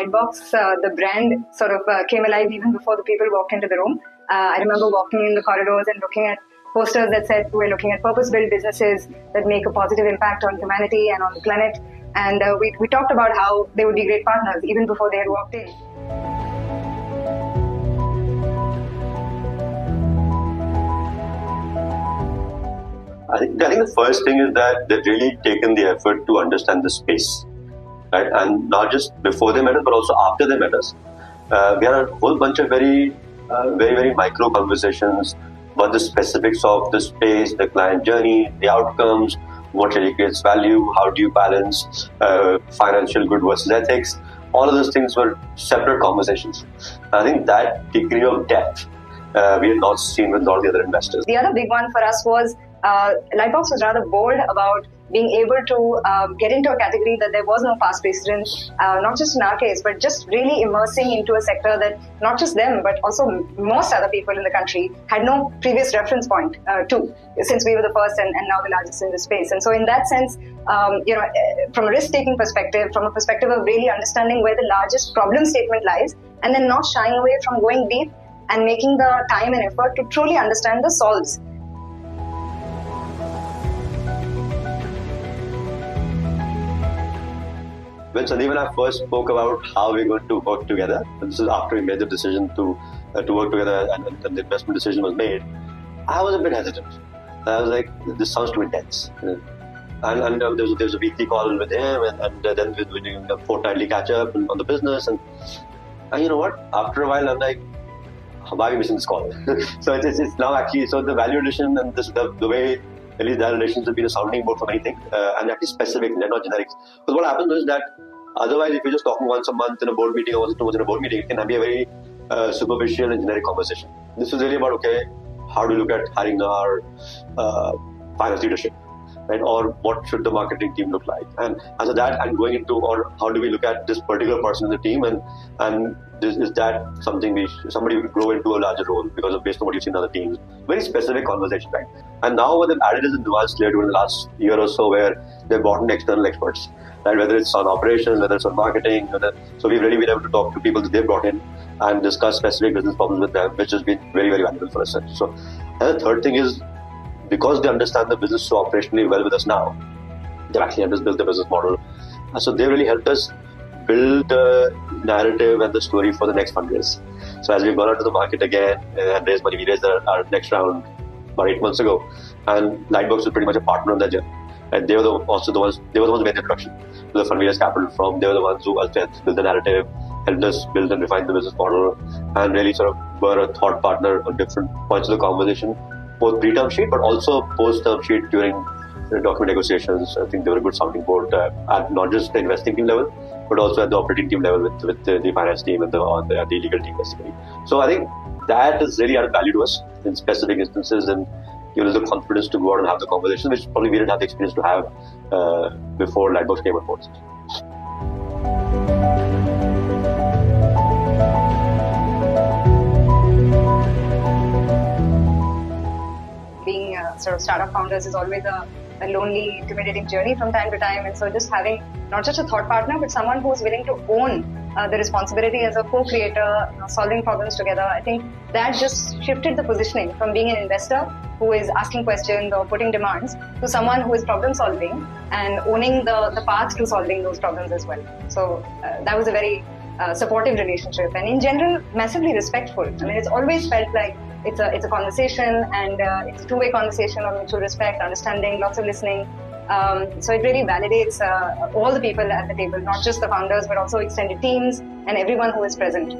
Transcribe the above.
Lightbox, the brand sort of came alive even before the people walked into the room. I remember walking in the corridors and looking at posters that said we're looking at purpose-built businesses that make a positive impact on humanity and on the planet. And we talked about how they would be great partners even before they had walked in. I think the first thing is that they've really taken the effort to understand the space, right? And not just before they met us, but also after they met us. We had a whole bunch of very micro conversations about the specifics of the space, the client journey, the outcomes, what really creates value, how do you balance financial good versus ethics. All of those things were separate conversations. I think that degree of depth we had not seen with all the other investors. The other big one for us was Lightbox was rather bold about being able to get into a category that there was no past precedent, not just in our case, but just really immersing into a sector that not just them, but also most other people in the country had no previous reference point to, since we were the first and now the largest in the space. And so in that sense, from a risk-taking perspective, from a perspective of really understanding where the largest problem statement lies, and then not shying away from going deep and making the time and effort to truly understand the solves. When Sandeep and I first spoke about how we're going to work together, and this is after we made the decision to work together and the investment decision was made, I was a bit hesitant. I was like, this sounds too intense. And there was a weekly call with him, and then we were doing a fortnightly catch up on the business. And you know what? After a while, I'm like, why are we missing this call? So it's now actually, so the value addition and the way, at least that relationship has been a sounding board for many things, and actually specific, not generics. Because what happens is that otherwise, if you're just talking once a month in a board meeting or once in a board meeting, it can be a very superficial and generic conversation. This is really about, okay, how do we look at hiring our finance leadership, right? Or what should the marketing team look like? And so that, and going into, or how do we look at this particular person in the team, and is that something somebody who could grow into a larger role because of based on what you've seen in other teams? Very specific conversation, right? And now what they've added is a nuanced layer during the last year or so where they've brought in external experts, right? Whether it's on operations, whether it's on marketing, so we've really been able to talk to people that they've brought in and discuss specific business problems with them, which has been very, very valuable for us. So, and the third thing is, because they understand the business so operationally well with us now, they've actually helped us build the business model. So they really helped us build the narrative and the story for the next fundraise. So as we've gone out to the market again and raised money, we raised our next round about 8 months ago, and Lightbox was pretty much a partner on that journey. And they were the ones who made the introduction to the fundraise capital from. They were the ones who helped build the narrative, helped us build and refine the business model, and really sort of were a thought partner on different points of the conversation, both pre-term sheet but also post-term sheet during document negotiations. I think they were a good sounding board at not just the investing team level, but also at the operating team level with the finance team and the legal team basically. So I think that has really added value to us in specific instances and given us the confidence to go out and have the conversation, which probably we didn't have the experience to have before Lightbox came on board. Being sort of startup founders is always a lonely, intimidating journey from time to time, and so just having not just a thought partner, but someone who's willing to own the responsibility as a co-creator, solving problems together. I think that just shifted the positioning from being an investor who is asking questions or putting demands to someone who is problem solving and owning the path to solving those problems as well. So that was a very supportive relationship, and in general, massively respectful. I mean, it's always felt like it's a conversation, and it's a two-way conversation of mutual respect, understanding, lots of listening. So it really validates all the people at the table, not just the founders, but also extended teams and everyone who is present.